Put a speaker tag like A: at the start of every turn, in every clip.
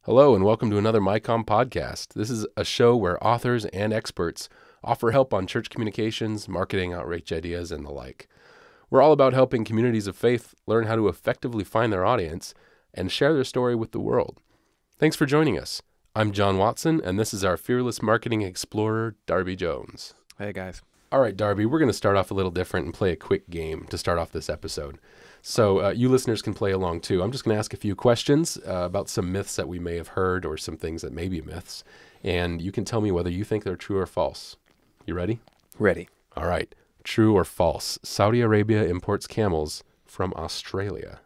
A: Hello, and welcome to another MyCom podcast. This is a show where authors and experts offer help on church communications, marketing, outreach ideas, and the like. We're all about helping communities of faith learn how to effectively find their audience and share their story with the world. Thanks for joining us. I'm John Watson, and this is our fearless marketing explorer, Darby Jones.
B: Hey, guys.
A: All right, Darby, we're going to start off a little different and play a quick game to start off this episode. So you listeners can play along too. I'm just going to ask a few questions about some myths that we may have heard or some things that may be myths. And you can tell me whether you think they're true or false. You ready?
B: Ready.
A: All right. True or false? Saudi Arabia imports camels from Australia.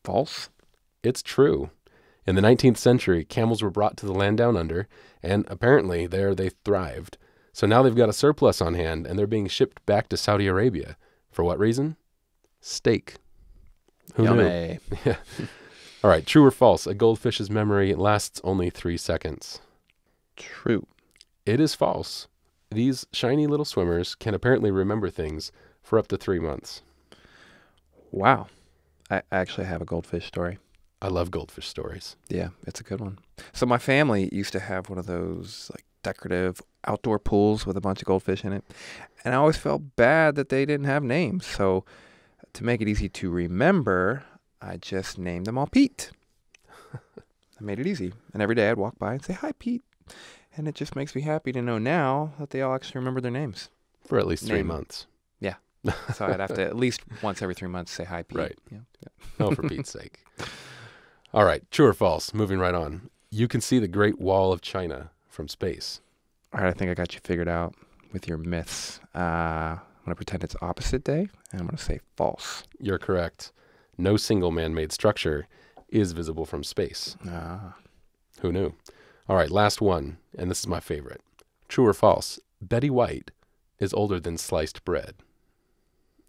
B: False?
A: It's true. In the 19th century, camels were brought to the land down under, and apparently there they thrived. So now they've got a surplus on hand, and they're being shipped back to Saudi Arabia. For what reason? Steak. Who
B: Yummy.
A: knew? Yeah. All right, true or false? A goldfish's memory lasts only 3 seconds.
B: True.
A: It is false. These shiny little swimmers can apparently remember things for up to 3 months.
B: Wow. I actually have a goldfish story.
A: I love goldfish stories.
B: Yeah, it's a good one. So my family used to have one of those like decorative outdoor pools with a bunch of goldfish in it. And I always felt bad that they didn't have names. So to make it easy to remember, I just named them all Pete. I made it easy. And every day I'd walk by and say, "Hi, Pete." And it just makes me happy to know now that they all actually remember their names.
A: For at least 3
B: Name.
A: months.
B: Yeah. So I'd have to at least once every 3 months say, "Hi, Pete."
A: Right.
B: Yeah.
A: Oh, for Pete's sake. All right, true or false? Moving right on. You can see the Great Wall of China from space.
B: All right, I think I got you figured out with your myths. I'm going to pretend it's opposite day, and I'm going to say false.
A: You're correct. No single man-made structure is visible from space. Who knew? All right, last one, and this is my favorite. True or false? Betty White is older than sliced bread.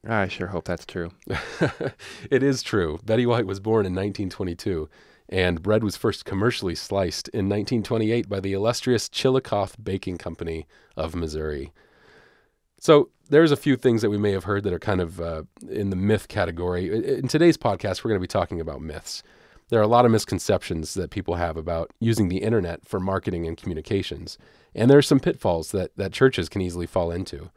B: I sure hope that's true.
A: It is true. Betty White was born in 1922, and bread was first commercially sliced in 1928 by the illustrious Chillicothe Baking Company of Missouri. So there's a few things that we may have heard that are kind of in the myth category. In today's podcast, we're going to be talking about myths. There are a lot of misconceptions that people have about using the internet for marketing and communications, and there are some pitfalls that churches can easily fall into.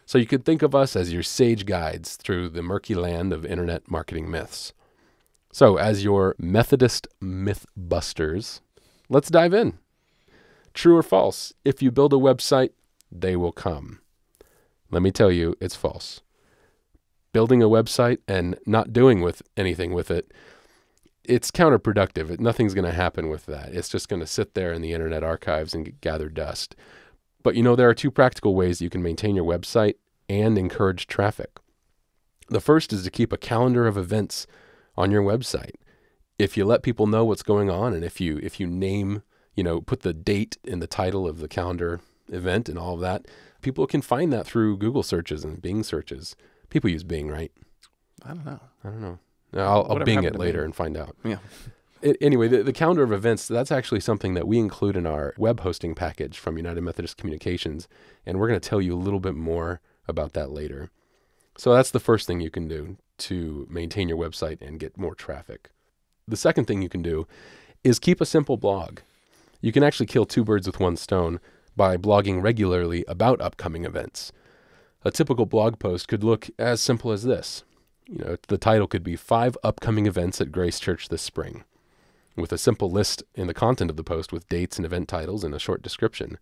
A: So you could think of us as your sage guides through the murky land of internet marketing myths. So as your Methodist myth busters, let's dive in. True or false? If you build a website, they will come. Let me tell you, it's false. Building a website and not doing anything with it, it's counterproductive. Nothing's going to happen with that. It's just going to sit there in the internet archives and gather dust. But there are 2 practical ways you can maintain your website and encourage traffic. The first is to keep a calendar of events on your website. If you let people know what's going on, and if you name, put the date in the title of the calendar event and all of that, people can find that through Google searches and Bing searches. People use Bing, right?
B: I don't know.
A: I'll Bing it later and find out.
B: Yeah.
A: Anyway, the calendar of events, that's actually something that we include in our web hosting package from United Methodist Communications, and we're going to tell you a little bit more about that later. So that's the first thing you can do to maintain your website and get more traffic. The second thing you can do is keep a simple blog. You can actually kill 2 birds with 1 stone by blogging regularly about upcoming events. A typical blog post could look as simple as this. The title could be 5 upcoming events at Grace Church this spring, with a simple list in the content of the post with dates and event titles and a short description.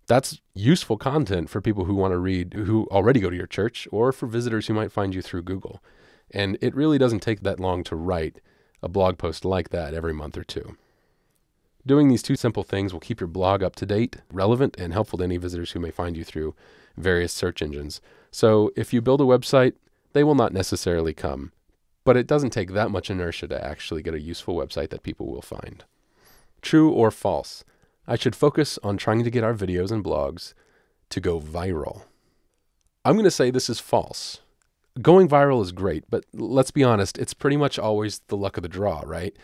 A: That's useful content for people who want to read, who already go to your church, or for visitors who might find you through Google. And it really doesn't take that long to write a blog post like that every month or 2. Doing these 2 simple things will keep your blog up to date, relevant, and helpful to any visitors who may find you through various search engines. So if you build a website, they will not necessarily come. But it doesn't take that much inertia to actually get a useful website that people will find. True or false? I should focus on trying to get our videos and blogs to go viral. I'm going to say this is false. Going viral is great, but let's be honest, it's pretty much always the luck of the draw, right?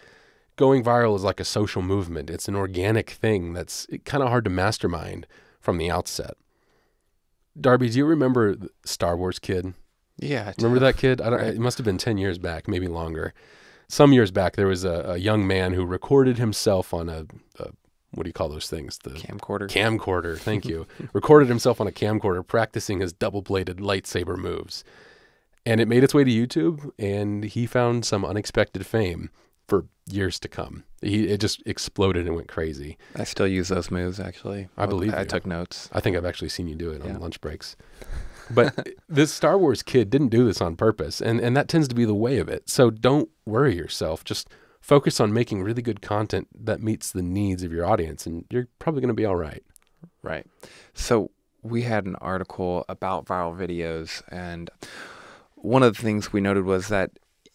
A: Going viral is like a social movement. It's an organic thing that's kind of hard to mastermind from the outset. Darby, do you remember Star Wars Kid?
B: Yeah.
A: Remember that kid? It must have been 10 years back, maybe longer. some years back, there was a young man who recorded himself on a what do you call those things? The
B: Camcorder.
A: Camcorder, thank you. Recorded himself on a camcorder practicing his double-bladed lightsaber moves. And it made its way to YouTube, and he found some unexpected fame for years to come. It just exploded and went crazy.
B: I still use those moves, actually.
A: I believe
B: I
A: you.
B: took notes.
A: I think I've actually seen you do it on lunch breaks. But this Star Wars kid didn't do this on purpose, and that tends to be the way of it. So don't worry yourself. Just focus on making really good content that meets the needs of your audience, and you're probably going to be all right.
B: Right. So we had an article about viral videos, and one of the things we noted was that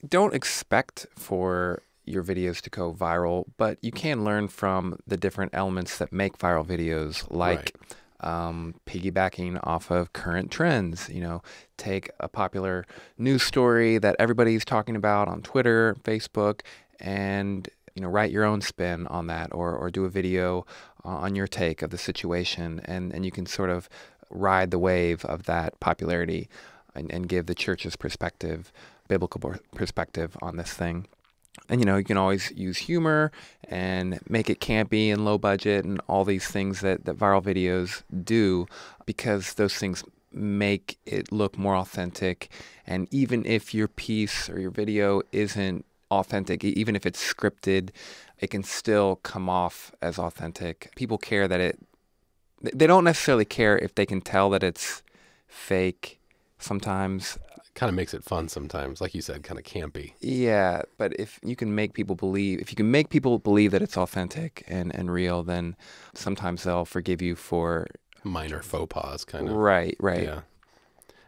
B: don't expect for your videos to go viral, but you can learn from the different elements that make viral videos, like piggybacking off of current trends. You know, take a popular news story that everybody's talking about on Twitter, Facebook, and write your own spin on that, or do a video on your take of the situation, and you can sort of ride the wave of that popularity and give the church's perspective, biblical perspective on this thing. And you can always use humor and make it campy and low budget and all these things that viral videos do, because those things make it look more authentic. And even if your piece or your video isn't authentic, even if it's scripted, it can still come off as authentic. People care that they don't necessarily care if they can tell that it's fake sometimes.
A: Kind of makes it fun sometimes, like you said, kind of campy.
B: Yeah, but if you can make people believe that it's authentic and real, then sometimes they'll forgive you for
A: minor faux pas, kind of.
B: Right.
A: Yeah,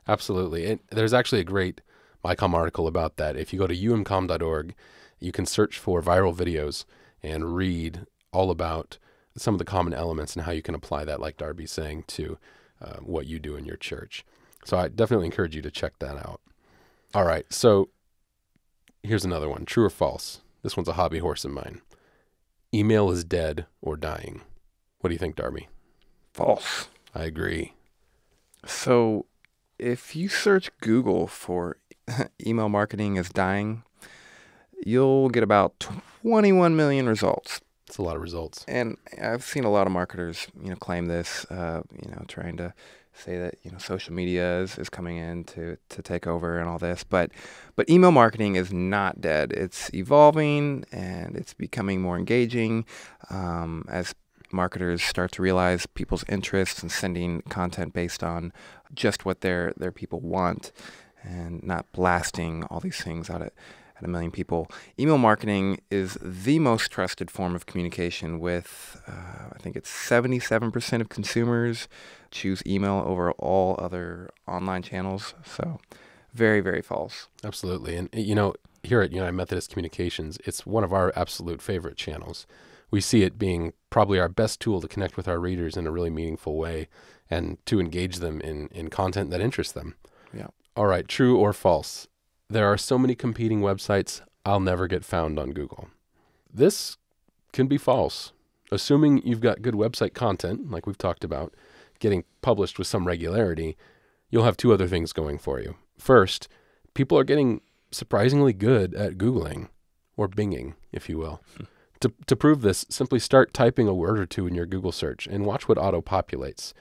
A: absolutely. There's actually a great MyCom article about that. If you go to umcom.org, you can search for viral videos and read all about some of the common elements and how you can apply that, like Darby's saying, to what you do in your church. So I definitely encourage you to check that out. All right, so here's another one. True or false? This one's a hobby horse of mine. Email is dead or dying. What do you think, Darby?
B: False.
A: I agree.
B: So if you search Google for email marketing is dying, you'll get about 21 million results.
A: That's a lot of results.
B: And I've seen a lot of marketers, claim this, trying to say that, social media is coming in to take over and all this. But email marketing is not dead. It's evolving and it's becoming more engaging as marketers start to realize people's interests and sending content based on just what their people want and not blasting all these things out at a million people. Email marketing is the most trusted form of communication with, I think it's 77% of consumers choose email over all other online channels. So very, very false.
A: Absolutely. And, here at United Methodist Communications, it's one of our absolute favorite channels. We see it being probably our best tool to connect with our readers in a really meaningful way and to engage them in content that interests them.
B: Yeah.
A: All right, true or false? There are so many competing websites, I'll never get found on Google. This can be false. Assuming you've got good website content, like we've talked about, getting published with some regularity, you'll have two other things going for you. First, people are getting surprisingly good at Googling, or Binging, if you will. To prove this, simply start typing a word or two in your Google search and watch what auto-populates.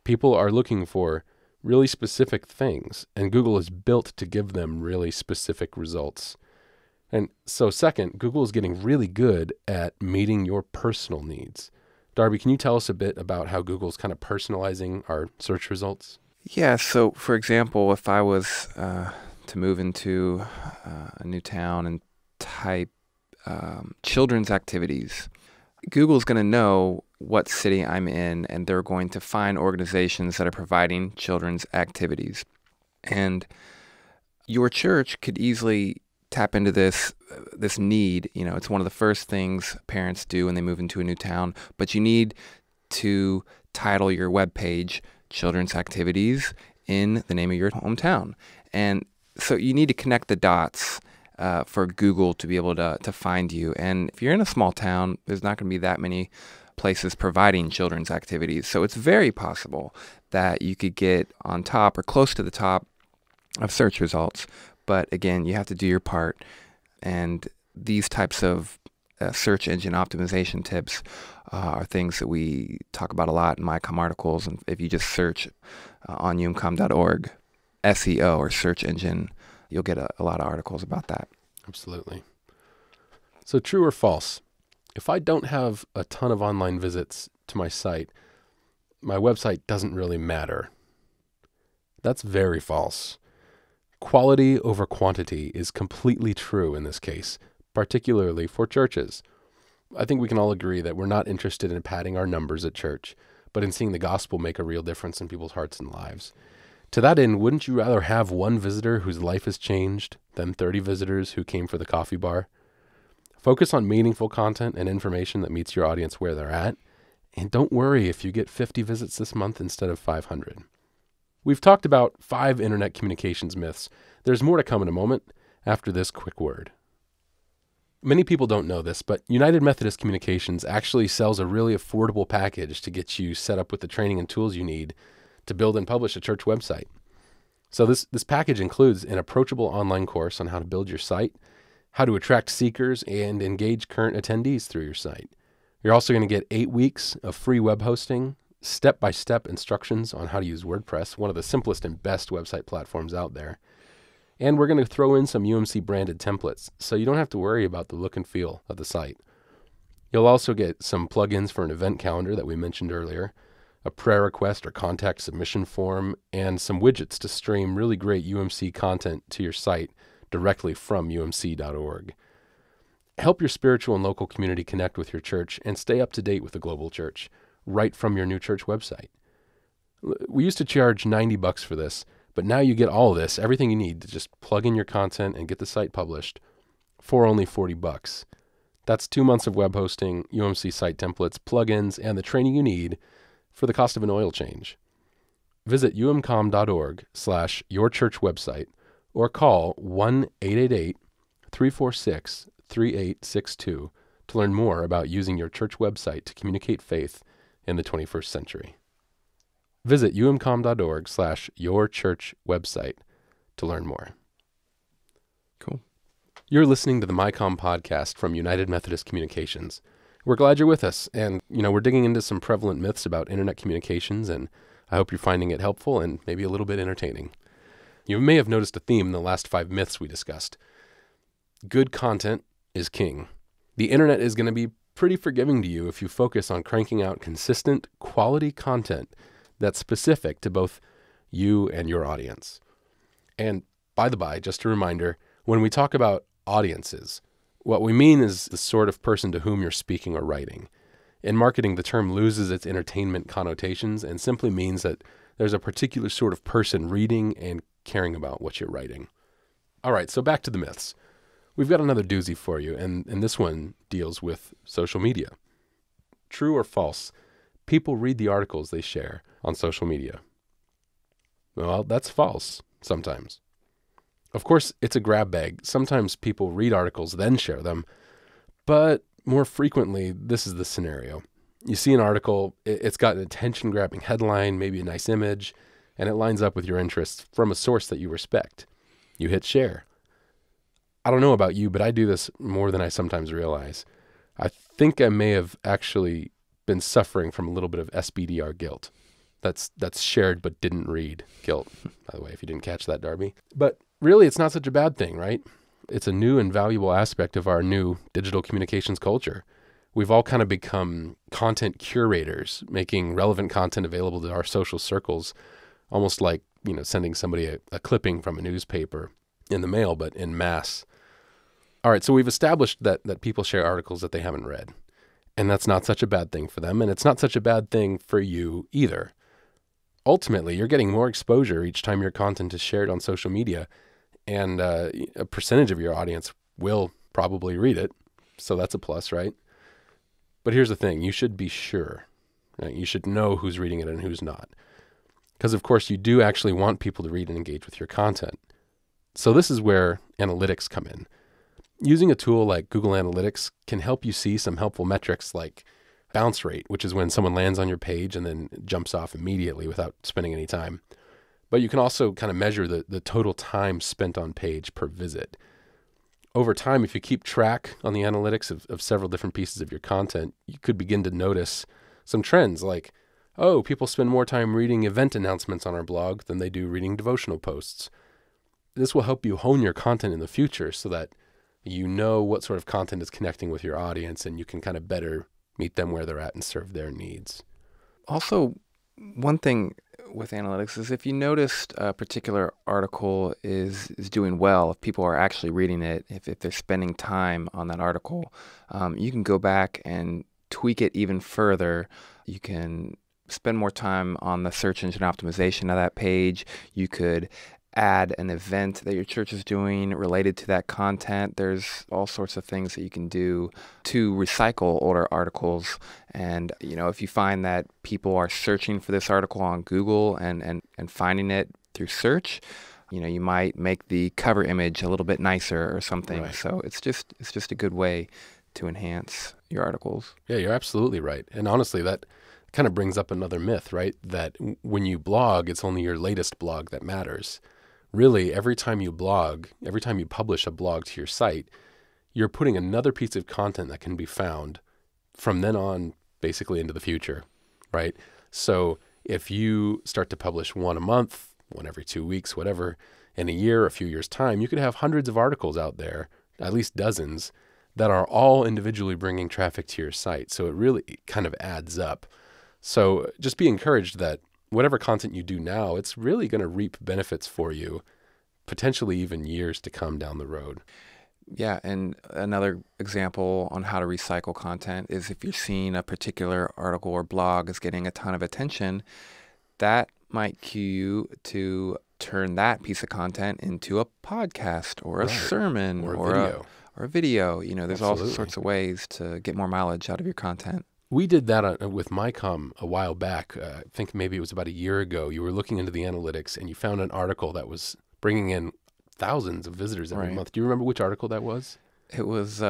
A: People are looking for really specific things, and Google is built to give them really specific results. And so second, Google is getting really good at meeting your personal needs. Darby, can you tell us a bit about how Google's kind of personalizing our search results?
B: Yeah, so for example, if I was to move into a new town and type children's activities, Google's going to know what city I'm in, and they're going to find organizations that are providing children's activities. And your church could easily tap into this need. It's one of the first things parents do when they move into a new town, but you need to title your webpage Children's Activities in the name of your hometown. And so you need to connect the dots for Google to be able to find you. And if you're in a small town, there's not going to be that many places providing children's activities. So it's very possible that you could get on top or close to the top of search results. But again, you have to do your part. And these types of search engine optimization tips are things that we talk about a lot in MyCom articles. And if you just search on umcom.org, SEO or search engine, you'll get a lot of articles about that.
A: Absolutely. So true or false? If I don't have a ton of online visits to my site, my website doesn't really matter. That's very false. Quality over quantity is completely true in this case, particularly for churches. I think we can all agree that we're not interested in padding our numbers at church, but in seeing the gospel make a real difference in people's hearts and lives. To that end, wouldn't you rather have one visitor whose life has changed than 30 visitors who came for the coffee bar? Focus on meaningful content and information that meets your audience where they're at, and don't worry if you get 50 visits this month instead of 500. We've talked about 5 internet communications myths. There's more to come in a moment after this quick word. Many people don't know this, but United Methodist Communications actually sells a really affordable package to get you set up with the training and tools you need to build and publish a church website. So this package includes an approachable online course on how to build your site, how to attract seekers and engage current attendees through your site. You're also going to get 8 weeks of free web hosting, step-by-step instructions on how to use WordPress, one of the simplest and best website platforms out there. And we're going to throw in some UMC branded templates, so you don't have to worry about the look and feel of the site. You'll also get some plugins for an event calendar that we mentioned earlier, a prayer request or contact submission form, and some widgets to stream really great UMC content to your site directly from umc.org. Help your spiritual and local community connect with your church and stay up to date with the global church right from your new church website. We used to charge $90 for this, but now you get all of this, everything you need to just plug in your content and get the site published for only $40. That's 2 months of web hosting, UMC site templates, plugins, and the training you need for the cost of an oil change. Visit umcom.org/yourchurchwebsite or call 1-888-346-3862 to learn more about using your church website to communicate faith in the 21st century. Visit umcom.org/yourchurchwebsite to learn more.
B: Cool.
A: You're listening to the MyCom podcast from United Methodist Communications. We're glad you're with us, and we're digging into some prevalent myths about internet communications, and I hope you're finding it helpful and maybe a little bit entertaining. You may have noticed a theme in the last 5 myths we discussed. Good content is king. The internet is going to be pretty forgiving to you if you focus on cranking out consistent, quality content that's specific to both you and your audience. And by the by, just a reminder, when we talk about audiences, what we mean is the sort of person to whom you're speaking or writing. In marketing, the term loses its entertainment connotations and simply means that there's a particular sort of person reading and caring about what you're writing. All right, so back to the myths. We've got another doozy for you, and this one deals with social media. True or false? People read the articles they share on social media. Well, that's false sometimes. Of course, it's a grab bag. Sometimes people read articles, then share them. But more frequently, this is the scenario. You see an article, it's got an attention-grabbing headline, maybe a nice image, and it lines up with your interests from a source that you respect. You hit share. I don't know about you, but I do this more than I sometimes realize. I think I may have actually been suffering from a little bit of SBDR guilt. That's shared but didn't read guilt, by the way, if you didn't catch that, Darby. But really, it's not such a bad thing, right? It's a new and valuable aspect of our new digital communications culture. We've all kind of become content curators, making relevant content available to our social circles, almost like, sending somebody a clipping from a newspaper in the mail, but in mass. All right, so we've established that people share articles that they haven't read, and that's not such a bad thing for them, and it's not such a bad thing for you either. Ultimately, you're getting more exposure each time your content is shared on social media, and a percentage of your audience will probably read it, so that's a plus, right? But here's the thing, you should be sure. Right? You should know who's reading it and who's not. Because, of course, you do actually want people to read and engage with your content. So this is where analytics come in. Using a tool like Google Analytics can help you see some helpful metrics like bounce rate, which is when someone lands on your page and then jumps off immediately without spending any time. But you can also kind of measure the total time spent on page per visit. over time, if you keep track on the analytics of several different pieces of your content, you could begin to notice some trends like, oh, people spend more time reading event announcements on our blog than they do reading devotional posts. This will help you hone your content in the future so that you know what sort of content is connecting with your audience and you can kind of better meet them where they're at and serve their needs.
B: Also, one thing with analytics is if you noticed a particular article is doing well, if people are actually reading it, if they're spending time on that article, you can go back and tweak it even further. You can spend more time on the search engine optimization of that page. You could add an event that your church is doing related to that content. There's all sorts of things that you can do to recycle older articles. And, if you find that people are searching for this article on Google and finding it through search, you might make the cover image a little bit nicer or something.
A: Right.
B: So it's just a good way to enhance your articles.
A: Yeah, you're absolutely right. And honestly, that kind of brings up another myth, right? That when you blog, it's only your latest blog that matters. Really, every time you blog, every time you publish a blog to your site, you're putting another piece of content that can be found from then on basically into the future, right? So if you start to publish one a month, one every 2 weeks, whatever, in a year, a few years' time, you could have hundreds of articles out there, at least dozens, that are all individually bringing traffic to your site. So it really kind of adds up. So just be encouraged that whatever content you do now, it's really going to reap benefits for you, potentially even years to come down the road.
B: Yeah, and another example on how to recycle content is if you're seeing a particular article or blog is getting a ton of attention, that might cue you to turn that piece of content into a podcast or a sermon
A: or a
B: video. There's
A: Absolutely.
B: all sorts of ways to get more mileage out of your content.
A: We did that with MyCom a while back. I think maybe it was about a year ago. You were looking into the analytics and you found an article that was bringing in thousands of visitors every month. Do you remember which article that was?
B: It was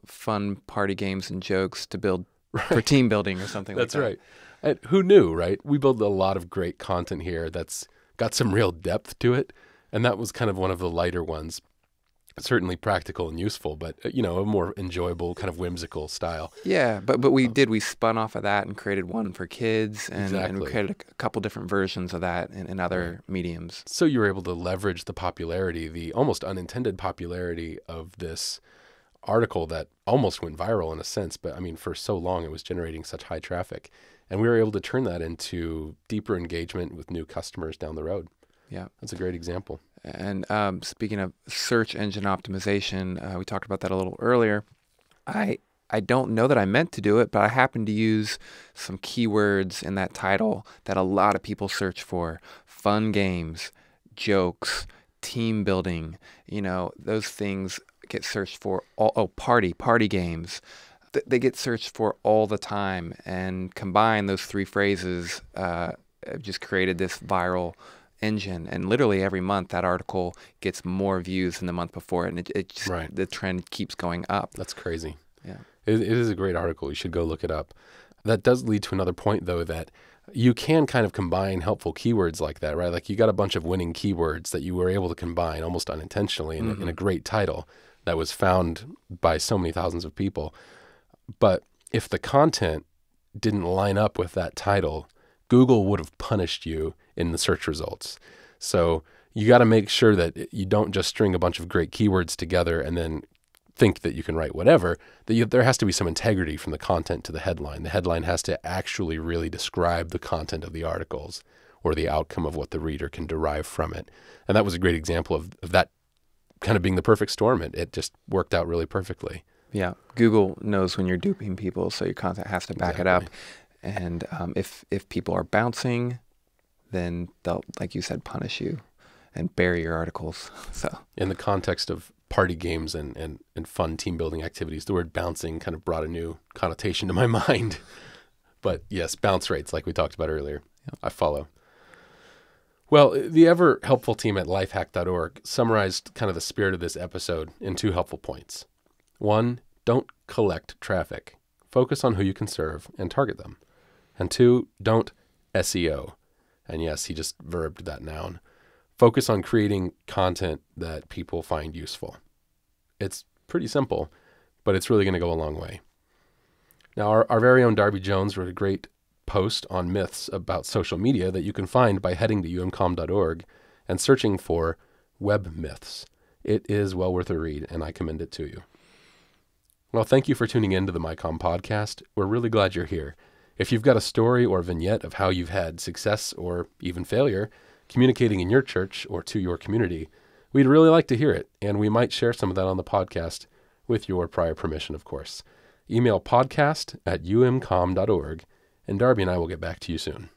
B: fun party games and jokes to build for team building or something like that.
A: That's right. And who knew, right? We build a lot of great content here that's got some real depth to it. And that was kind of one of the lighter ones. Certainly practical and useful, but a more enjoyable, kind of whimsical style.
B: Yeah, but we spun off of that and created one for kids, and we created a couple different versions of that in other mediums.
A: So you were able to leverage the popularity, the almost unintended popularity of this article that almost went viral in a sense, but I mean, for so long it was generating such high traffic, and we were able to turn that into deeper engagement with new customers down the road.
B: Yeah,
A: that's a great example.
B: And speaking of search engine optimization, we talked about that a little earlier. I don't know that I meant to do it, but I happened to use some keywords in that title that a lot of people search for. Fun games, jokes, team building, those things get searched for. Party games. They get searched for all the time. And combine those three phrases, just created this viral engine, and literally every month that article gets more views than the month before, and it just, the trend keeps going up.
A: That's crazy.
B: Yeah,
A: it is a great article. You should go look it up. That does lead to another point, though, that you can kind of combine helpful keywords like that, right? Like you got a bunch of winning keywords that you were able to combine almost unintentionally in a great title that was found by so many thousands of people. But if the content didn't line up with that title, Google would have punished you in the search results. So you got to make sure that you don't just string a bunch of great keywords together and then think that you can write whatever. There has to be some integrity from the content to the headline. The headline has to actually really describe the content of the articles or the outcome of what the reader can derive from it. And that was a great example of that kind of being the perfect storm. It just worked out really perfectly.
B: Yeah, Google knows when you're duping people, so your content has to back it up. And if people are bouncing, then they'll, like you said, punish you and bury your articles. So
A: in the context of party games and fun team building activities, the word bouncing kind of brought a new connotation to my mind. But yes, bounce rates, like we talked about earlier. Yep. I follow. Well, the ever helpful team at lifehack.org summarized kind of the spirit of this episode in 2 helpful points. 1, don't collect traffic. Focus on who you can serve and target them. And 2, don't SEO. And yes, he just verbed that noun. Focus on creating content that people find useful. It's pretty simple, but it's really going to go a long way. Now, our very own Darby Jones wrote a great post on myths about social media that you can find by heading to umcom.org and searching for web myths. It is well worth a read, and I commend it to you. Well, thank you for tuning in to the MyCom podcast. We're really glad you're here. If you've got a story or vignette of how you've had success or even failure communicating in your church or to your community, we'd really like to hear it, and we might share some of that on the podcast with your prior permission, of course. Email podcast@umcom.org, and Darby and I will get back to you soon.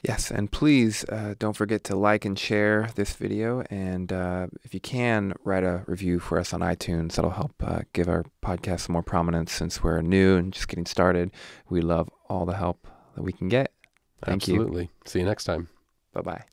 B: Yes, and please don't forget to like and share this video, and if you can, write a review for us on iTunes. That'll help give our podcast some more prominence since we're new and just getting started. We love all the help that we can get. Thank you.
A: Absolutely. See you next time.
B: Bye-bye.